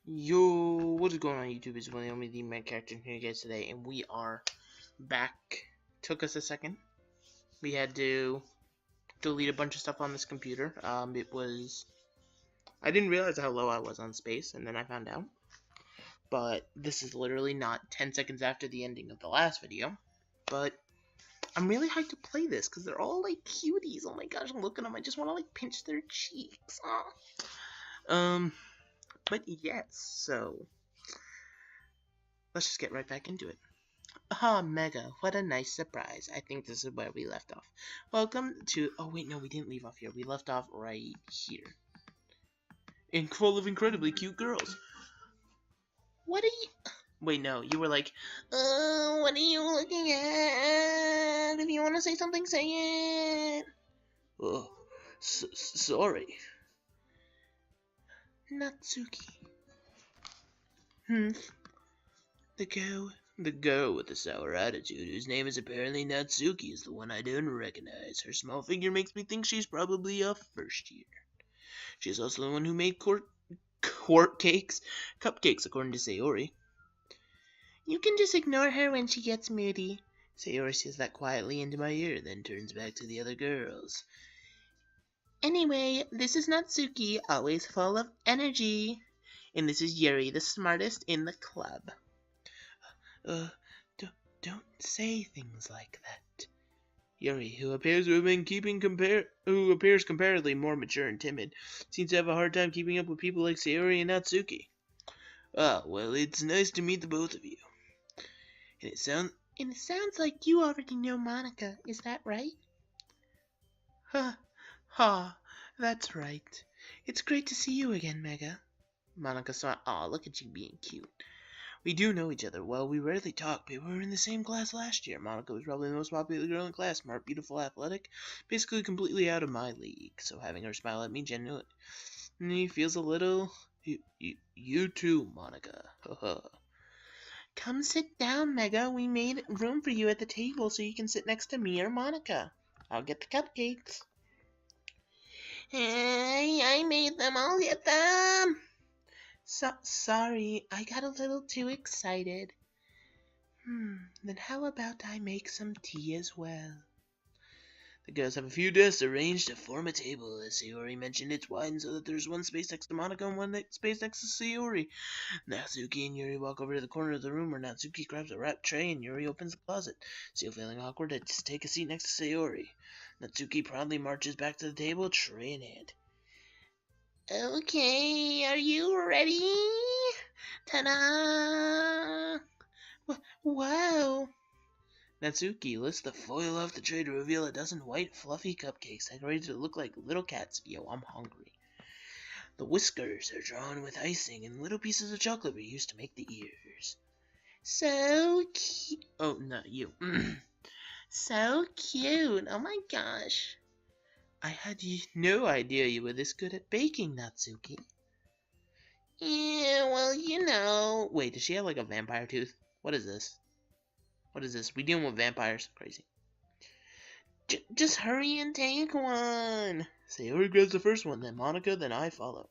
Yo, what is going on YouTube? It's William, the main character here guys today, and we are back. Took us a second. We had to delete a bunch of stuff on this computer. I didn't realize how low I was on space, and then I found out. But this is literally not 10 seconds after the ending of the last video. But I'm really hyped to play this, because they're all like cuties. Oh my gosh, I'm looking at them. I just want to like pinch their cheeks. Aww. But yes, so let's just get right back into it. Ah, Mega, what a nice surprise. I think this is where we left off. Welcome to... Oh, wait, no, we didn't leave off here. We left off right here. Full of incredibly cute girls. What are you... Wait, no, you were like, what are you looking at? If you want to say something, say it. Oh, sorry. Natsuki. The girl with the sour attitude, whose name is apparently Natsuki, is the one I don't recognize. Her small figure makes me think she's probably a first year. She's also the one who made cupcakes, according to Sayori. You can just ignore her when she gets moody. Sayori says that quietly into my ear, then turns back to the other girls. Anyway, this is Natsuki, always full of energy. And this is Yuri, the smartest in the club. Don't say things like that. Yuri, who appears comparatively more mature and timid, seems to have a hard time keeping up with people like Sayori and Natsuki. Ah, well, it's nice to meet the both of you. And it sounds like you already know Monica, is that right? That's right. It's great to see you again, Mega. Monica smiled. Aw, look at you being cute. We do know each other well. We rarely talk, but we were in the same class last year. Monica was probably the most popular girl in class. Smart, beautiful, athletic. Basically completely out of my league. So having her smile at me genuinely feels a little... You too, Monica. Come sit down, Mega. We made room for you at the table so you can sit next to me or Monica. I'll get the cupcakes. Hey, I made them. I'll get them. Sorry, I got a little too excited. Then how about I make some tea as well? The girls have a few desks arranged to form a table. As Sayori mentioned, it's widened so that there's one space next to Monica and one space next to Sayori. Natsuki and Yuri walk over to the corner of the room where Natsuki grabs a wrapped tray and Yuri opens the closet. Still feeling awkward, I just take a seat next to Sayori. Natsuki proudly marches back to the table, tray in hand. Okay, are you ready? Ta-da! Wow! Natsuki lifts the foil off the tray to reveal a dozen white, fluffy cupcakes decorated to look like little cats. Yo, I'm hungry. The whiskers are drawn with icing, and little pieces of chocolate were used to make the ears. So cute. Oh, not you. So cute. Oh my gosh. I had no idea you were this good at baking, Natsuki. Yeah, well, you know. Wait, does she have like a vampire tooth? What is this? What is this? We dealing with vampires? Crazy. Just hurry and take one. Sayori grabs the first one, then Monica, then I follow.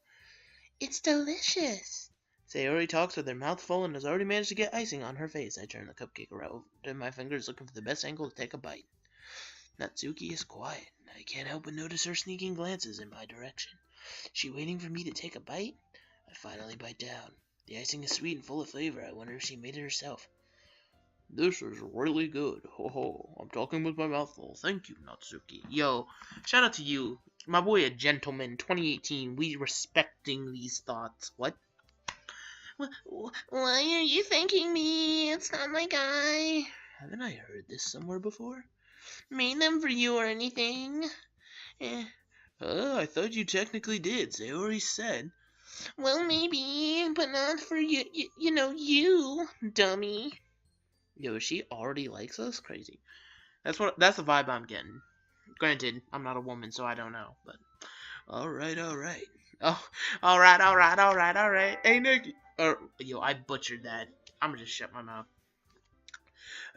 It's delicious. Sayori talks with her mouth full and has already managed to get icing on her face. I turn the cupcake around in my fingers, looking for the best angle to take a bite. Natsuki is quiet. I can't help but notice her sneaking glances in my direction. Is she waiting for me to take a bite? I finally bite down. The icing is sweet and full of flavor. I wonder if she made it herself. This is really good. Ho ho. I'm talking with my mouth full. Thank you, Natsuki. Yo, shout out to you. My boy, a gentleman. 2018. We respecting these thoughts. What? Why are you thanking me? It's not like Haven't I heard this somewhere before? Made them for you or anything. I thought you technically did. Sayori said. Well, maybe, but not for you. You, dummy. Yo, she already likes us? Crazy. That's the vibe I'm getting. Granted, I'm not a woman, so I don't know, but... Alright. Oh, alright. Hey, Nikki. Yo, I butchered that. I'm gonna just shut my mouth.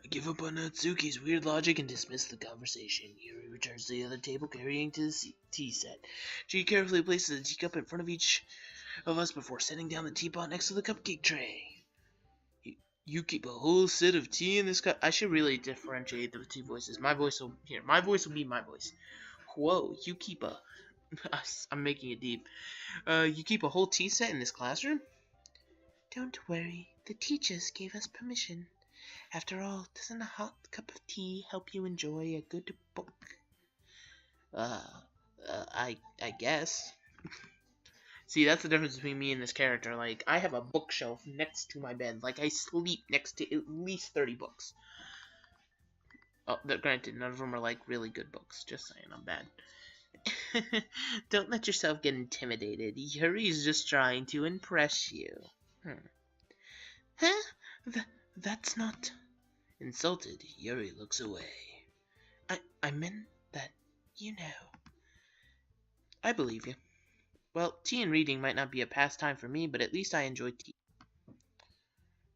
I give up on Natsuki's weird logic and dismiss the conversation. Yuri returns to the other table, carrying to the tea set. She carefully places a teacup in front of each of us before setting down the teapot next to the cupcake tray. You keep a whole set of tea in this cup. I should really differentiate the two voices. My voice will be my voice. Whoa, you keep a... I'm making it deep. You keep a whole tea set in this classroom? Don't worry, the teachers gave us permission. After all, doesn't a hot cup of tea help you enjoy a good book? I guess. See, that's the difference between me and this character. Like, I have a bookshelf next to my bed. Like, I sleep next to at least 30 books. Oh, granted, none of them are, like, really good books. Just saying, I'm bad. Don't let yourself get intimidated. Yuri's just trying to impress you. Huh? That's not... Insulted, Yuri looks away. I meant that, you know. I believe you. Well, tea and reading might not be a pastime for me, but at least I enjoy tea.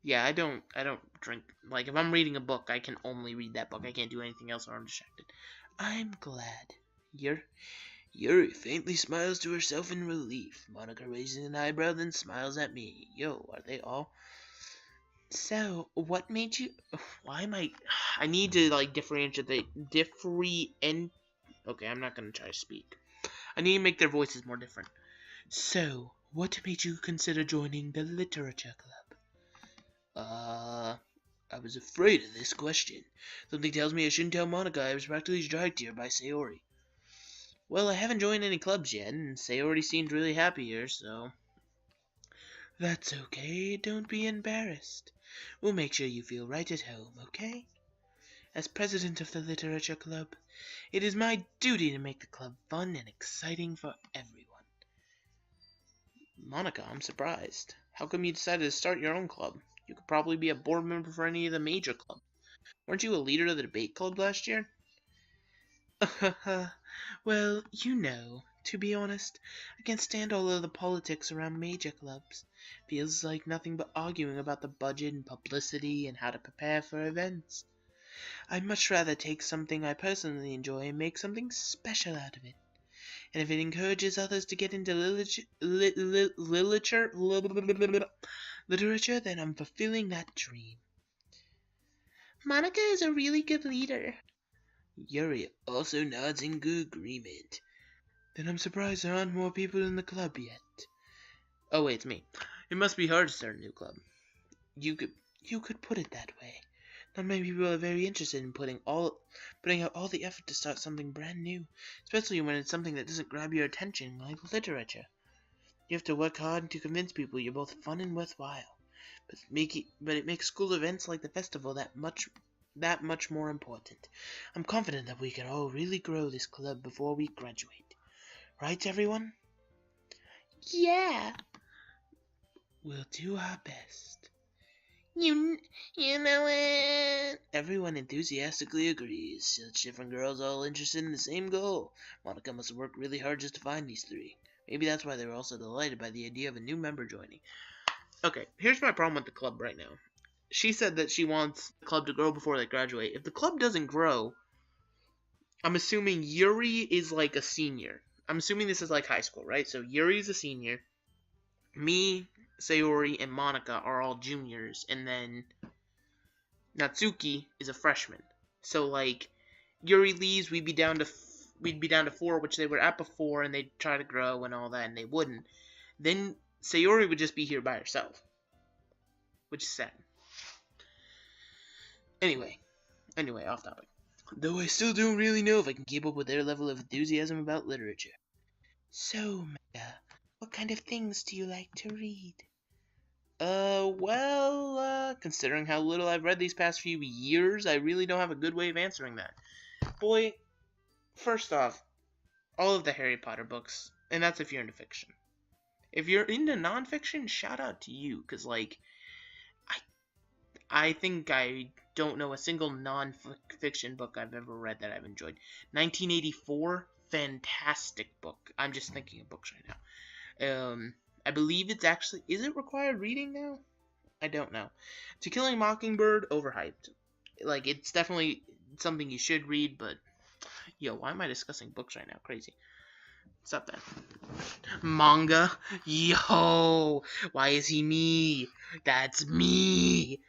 Yeah, I don't drink. Like, if I'm reading a book, I can only read that book. I can't do anything else or I'm distracted. I'm glad. Yuri faintly smiles to herself in relief. Monica raises an eyebrow, then smiles at me. Yo, are they all... So, what made you... Why am I need to, like, differentiate... Okay, I'm not gonna try to speak. I need to make their voices more different. So, what made you consider joining the literature club? I was afraid of this question. Something tells me I shouldn't tell Monica I was practically dragged here by Sayori. Well, I haven't joined any clubs yet, and Sayori seemed really happy here, so... That's okay, don't be embarrassed. We'll make sure you feel right at home, okay? As president of the literature club, it is my duty to make the club fun and exciting for everyone. Monica, I'm surprised. How come you decided to start your own club? You could probably be a board member for any of the major clubs. Weren't you a leader of the debate club last year? Well, you know, to be honest, I can't stand all of the politics around major clubs. Feels like nothing but arguing about the budget and publicity and how to prepare for events. I'd much rather take something I personally enjoy and make something special out of it. And if it encourages others to get into literature, then I'm fulfilling that dream. Monica is a really good leader. Yuri also nods in good agreement. Then I'm surprised there aren't more people in the club yet. Oh wait, it's me. It must be hard to start a new club. You could put it that way. Not many people are very interested in putting out all the effort to start something brand new, especially when it's something that doesn't grab your attention, like literature. You have to work hard to convince people you're both fun and worthwhile. But it makes school events like the festival that much more important. I'm confident that we can all really grow this club before we graduate. Right, everyone? Yeah. We'll do our best. You know it. Everyone enthusiastically agrees. Such different girls all interested in the same goal. Monica must have worked really hard just to find these three. Maybe that's why they were also delighted by the idea of a new member joining. Okay, here's my problem with the club right now. She said that she wants the club to grow before they graduate. If the club doesn't grow, I'm assuming Yuri is like a senior. I'm assuming this is like high school, right? So Yuri's a senior. Me, Sayori, and Monica are all juniors. And then Natsuki is a freshman. So like Yuri leaves, we'd be down to 4, which they were at before, and they'd try to grow and all that, and they wouldn't. Then Sayori would just be here by herself, which is sad. Anyway, off topic. Though I still don't really know if I can keep up with their level of enthusiasm about literature. So, Mega, what kind of things do you like to read? Considering how little I've read these past few years, I really don't have a good way of answering that. Boy, first off, all of the Harry Potter books, and that's if you're into fiction. If you're into nonfiction, shout out to you, because, like, I think I don't know a single non-fiction book I've ever read that I've enjoyed. 1984, fantastic book. I'm just thinking of books right now. I believe it's actually... Is it required reading now? I don't know. To Kill a Mockingbird, overhyped. Like, it's definitely something you should read, but... Yo, why am I discussing books right now? Crazy. Stop that. Manga? Yo! Why is he me? That's me!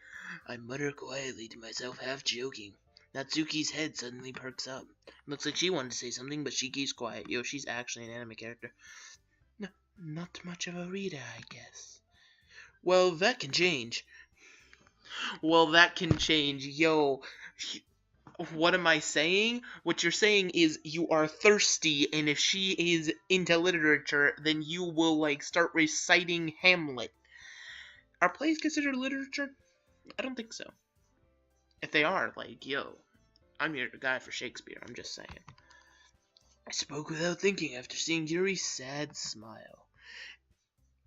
I mutter quietly to myself, half joking. Natsuki's head suddenly perks up. Looks like she wanted to say something, but she keeps quiet. Yo, she's actually an anime character. No, not much of a reader, I guess. Well, that can change. Yo, what am I saying? What you're saying is you are thirsty, and if she is into literature, then you will, like, start reciting Hamlet. Are plays considered literature? I don't think so. If they are, like, yo, I'm your guy for Shakespeare, I'm just saying. I spoke without thinking after seeing Yuri's sad smile.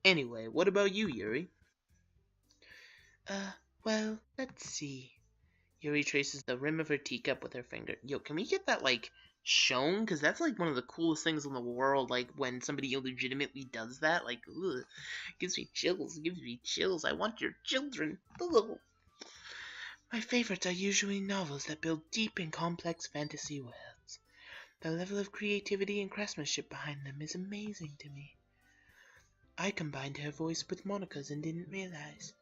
Anyway, what about you, Yuri? Well, let's see. Yuri traces the rim of her teacup with her finger. Yo, can we get that, like, shown? Because that's, like, one of the coolest things in the world, like, when somebody legitimately does that. Like, ugh, gives me chills. I want your children. Ugh. My favorites are usually novels that build deep and complex fantasy worlds. The level of creativity and craftsmanship behind them is amazing to me. I combined her voice with Monica's and didn't realize.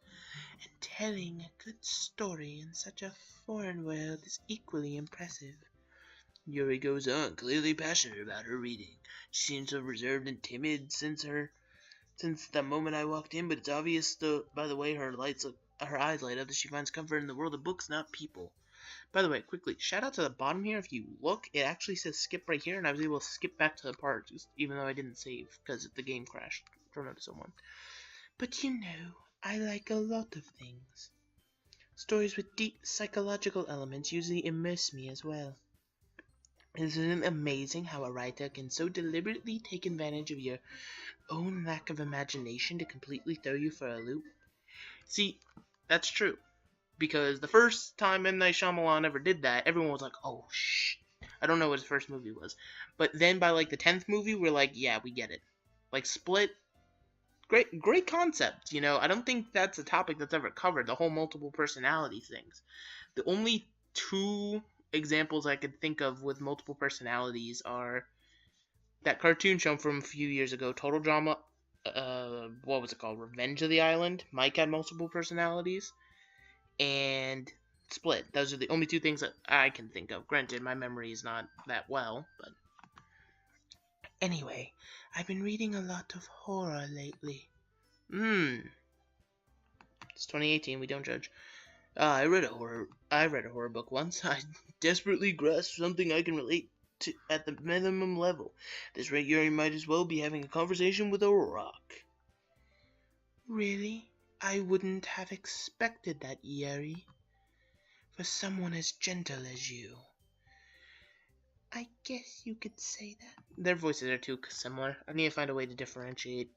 And telling a good story in such a foreign world is equally impressive. Yuri goes on, clearly passionate about her reading. She seems so reserved and timid since the moment I walked in, but it's obvious by the way her eyes light up that she finds comfort in the world of books, not people. By the way, quickly, shout out to the bottom here. If you look, it actually says skip right here, and I was able to skip back to the part, even though I didn't save, because the game crashed from episode 1. But you know, I like a lot of things. Stories with deep psychological elements usually immerse me as well. Isn't it amazing how a writer can so deliberately take advantage of your own lack of imagination to completely throw you for a loop? See, that's true. Because the first time M. Night Shyamalan ever did that, everyone was like, oh, shh. I don't know what his first movie was. But then by, like, the 10th movie, we're like, yeah, we get it. Like, Split, great concept, you know? I don't think that's a topic that's ever covered, the whole multiple personality things. The only 2 examples I could think of with multiple personalities are that cartoon show from a few years ago, Total Drama, what was it called? Revenge of the Island. Mike had multiple personalities. And Split. Those are the only 2 things that I can think of. Granted, my memory is not that well, but... Anyway, I've been reading a lot of horror lately. It's 2018, we don't judge. I read a horror book once. I desperately grasped something I can relate to at the minimum level. This rate, Yuri might as well be having a conversation with a rock. Really? I wouldn't have expected that, Yuri. For someone as gentle as you. I guess you could say that. Their voices are too similar. I need to find a way to differentiate.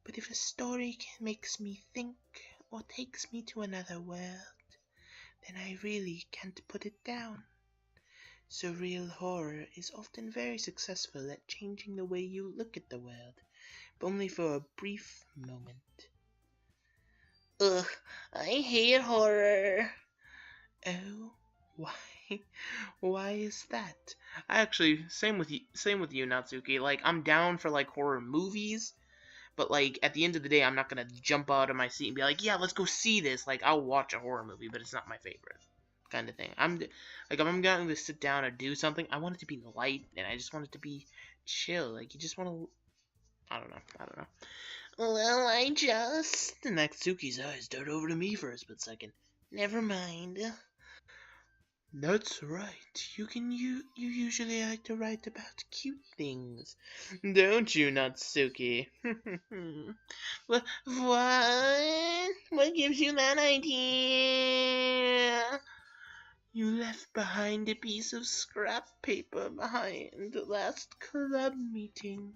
But if a story makes me think or takes me to another world, then I really can't put it down. Surreal horror is often very successful at changing the way you look at the world, but only for a brief moment. Ugh, I hate horror. Oh, why? Why is that? I actually, same with you, Natsuki. Like, I'm down for, like, horror movies, but, like, at the end of the day, I'm not gonna jump out of my seat and be like, yeah, let's go see this. Like, I'll watch a horror movie, but it's not my favorite kind of thing. If I'm going to sit down or do something, I want it to be light, and I just want it to be chill. Like, you just want to, I don't know. Well, Natsuki's eyes dart over to me for a split second. Never mind. That's right. You usually like to write about cute things, don't you, Natsuki? What? What gives you that idea? You left behind a piece of scrap paper behind the last club meeting.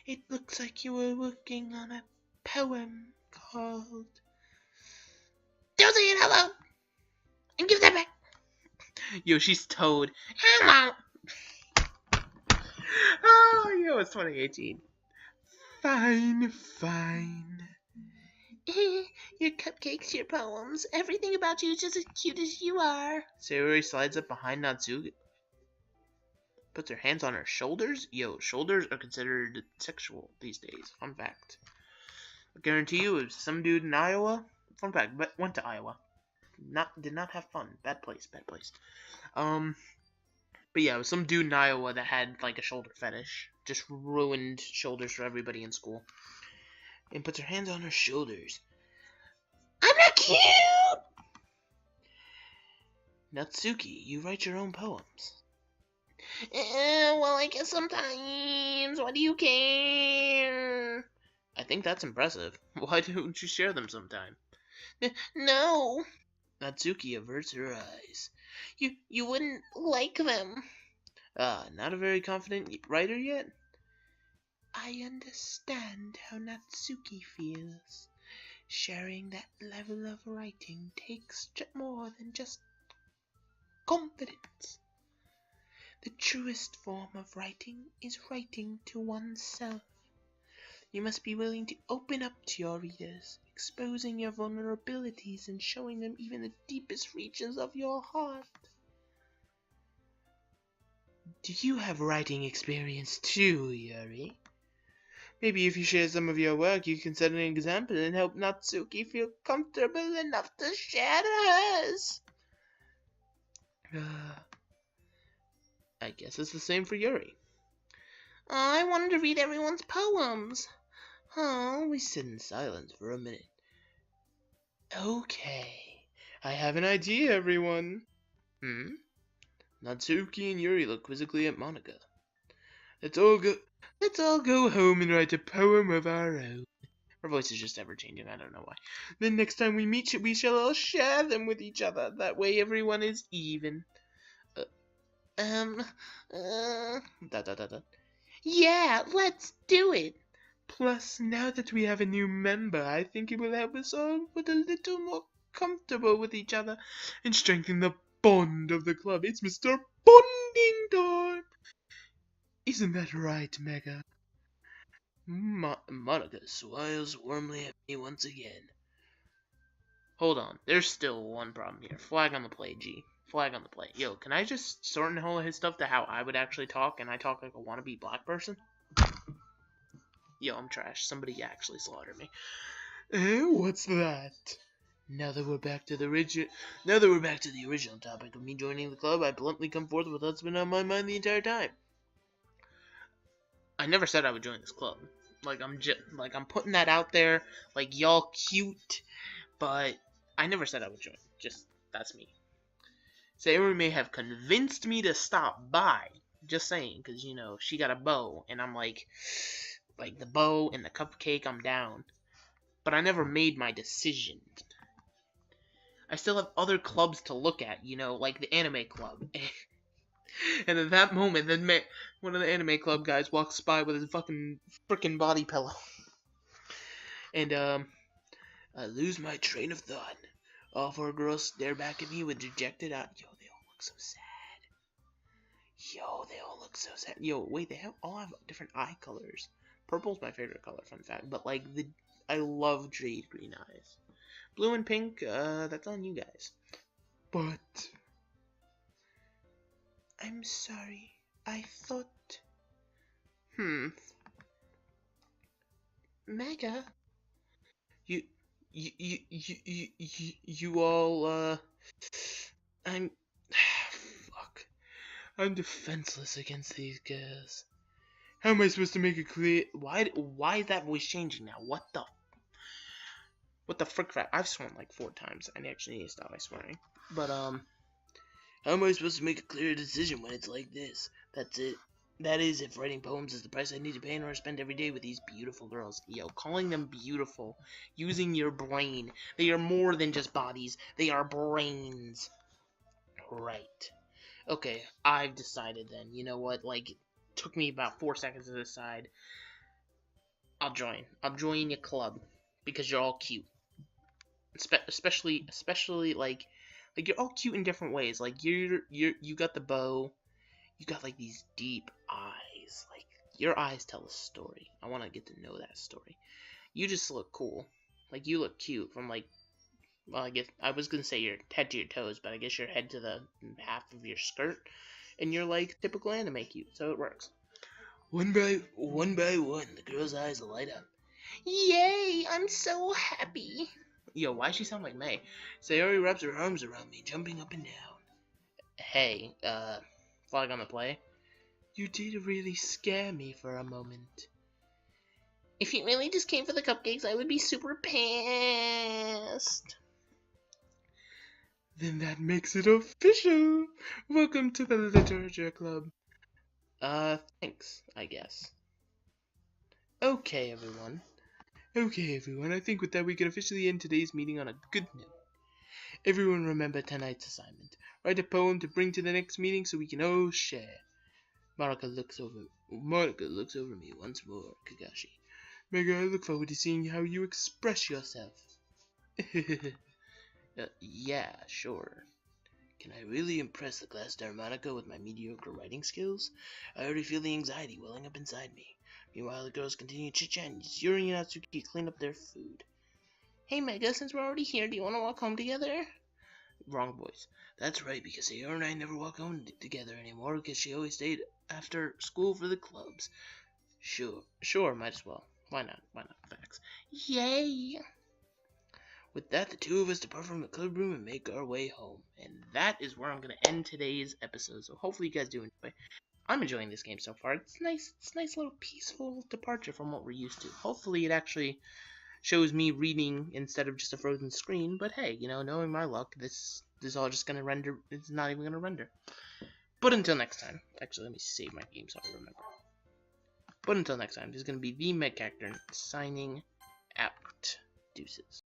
It looks like you were working on a poem called... Don't say it out loud! And give that back! Yo, she's Toad. Oh, yo, it's 2018. Fine. Your cupcakes, your poems, everything about you is just as cute as you are. Sayori slides up behind Natsuki. Puts her hands on her shoulders? Yo, shoulders are considered sexual these days. Fun fact. I guarantee you, if some dude in Iowa, fun fact, but went to Iowa, did not have fun. Bad place, bad place. But yeah, it was some dude in Iowa that had like a shoulder fetish. Just ruined shoulders for everybody in school. And puts her hands on her shoulders. I'm not cute! Natsuki, you write your own poems. Well, I guess sometimes. Why do you care? I think that's impressive. Why don't you share them sometime? No. Natsuki averts her eyes. You wouldn't like them. Not a very confident writer yet? I understand how Natsuki feels. Sharing that level of writing takes more than just confidence. The truest form of writing is writing to oneself. You must be willing to open up to your readers, exposing your vulnerabilities and showing them even the deepest reaches of your heart. Do you have writing experience too, Yuri? Maybe if you share some of your work, you can set an example and help Natsuki feel comfortable enough to share hers. I guess it's the same for Yuri. I wanted to read everyone's poems. We sit in silence for a minute. Okay, I have an idea, everyone. Natsuki and Yuri look quizzically at Monica. Let's all go home and write a poem of our own. Her voice is just ever changing, I don't know why. Then next time we meet, we shall all share them with each other. That way everyone is even. Yeah, let's do it. Plus, now that we have a new member, I think it will help us all get a little more comfortable with each other and strengthen the bond of the club. It's Mr. Bonding time. Isn't that right, Mega? Monica smiles warmly at me once again. Hold on, there's still one problem here. Flag on the play, G. Flag on the play. Yo, can I just shorten all of his stuff to how I would actually talk, and I talk like a wannabe black person? Yo, I'm trash. Somebody actually slaughtered me. What's that? Now that we're back to the original topic of me joining the club, I bluntly come forth with what's been on my mind the entire time. I never said I would join this club. I'm putting that out there. Like, y'all cute, but I never said I would join. Just, that's me. Sarah may have convinced me to stop by. Just saying, because, you know, she got a bow, and I'm like the bow and the cupcake, I'm down. But I never made my decision. I still have other clubs to look at, you know, like the anime club. And at that moment, then one of the anime club guys walks by with his fucking frickin' body pillow. And, I lose my train of thought. All four girls stare back at me with dejected eyes. Yo, they all look so sad. Yo, wait, they all have different eye colors. Purple's my favorite color, fun fact. But, like, I love jade green eyes. Blue and pink, that's on you guys. But I'm sorry. I thought... Mega? You all, fuck. I'm defenseless against these guys. How am I supposed to make it clear? Why is that voice changing now? What the frick? I've sworn like 4 times. I actually need to stop my swearing. But, how am I supposed to make a clear decision when it's like this? That's it. That is, if writing poems is the price I need to pay in order to spend every day with these beautiful girls. Yo, calling them beautiful, using your brain. They are more than just bodies. They are brains. Right. Okay, I've decided then. You know what? Like, it took me about 4 seconds to decide. I'll join. I'll join your club because you're all cute. Especially like you're all cute in different ways. Like you got the bow. You got, like, these deep eyes. Like, your eyes tell a story. I want to get to know that story. You just look cool. Like, you look cute from, like, well, I guess, I was going to say your head to your toes, but I guess your head to the half of your skirt. and you're like typical anime cute, so it works. One by one, the girl's eyes will light up. Yay! I'm so happy. Yo, why she sound like May? Sayori wraps her arms around me, jumping up and down. Hey, flag on the play. You did really scare me for a moment. If you really just came for the cupcakes, I would be super pissed. Then that makes it official. Welcome to the Literature Club. Thanks, I guess. Okay, everyone, I think with that we can officially end today's meeting on a good note. Everyone remember tonight's assignment. Write a poem to bring to the next meeting so we can all share. Monica looks over me once more, Kagashi. Mega, I look forward to seeing how you express yourself. Yeah, sure. Can I really impress the class star Monica with my mediocre writing skills? I already feel the anxiety welling up inside me. Meanwhile, the girls continue chit-chatting as Yuri and Atsuki clean up their food. Hey Mega, since we're already here, do you want to walk home together? Wrong voice. That's right, because Sayori and I never walk home together anymore because she always stayed after school for the clubs. Sure, might as well. Why not? Facts. Yay! With that, the two of us depart from the club room and make our way home. And that is where I'm going to end today's episode. So hopefully you guys do enjoy. I'm enjoying this game so far. It's nice. It's a nice little peaceful departure from what we're used to. Hopefully it actually shows me reading instead of just a frozen screen. But hey, you know, knowing my luck, this is all just going to render. It's not even going to render. But until next time. Actually, let me save my game so I remember. But until next time, this is going to be the Med Character signing out. Deuces.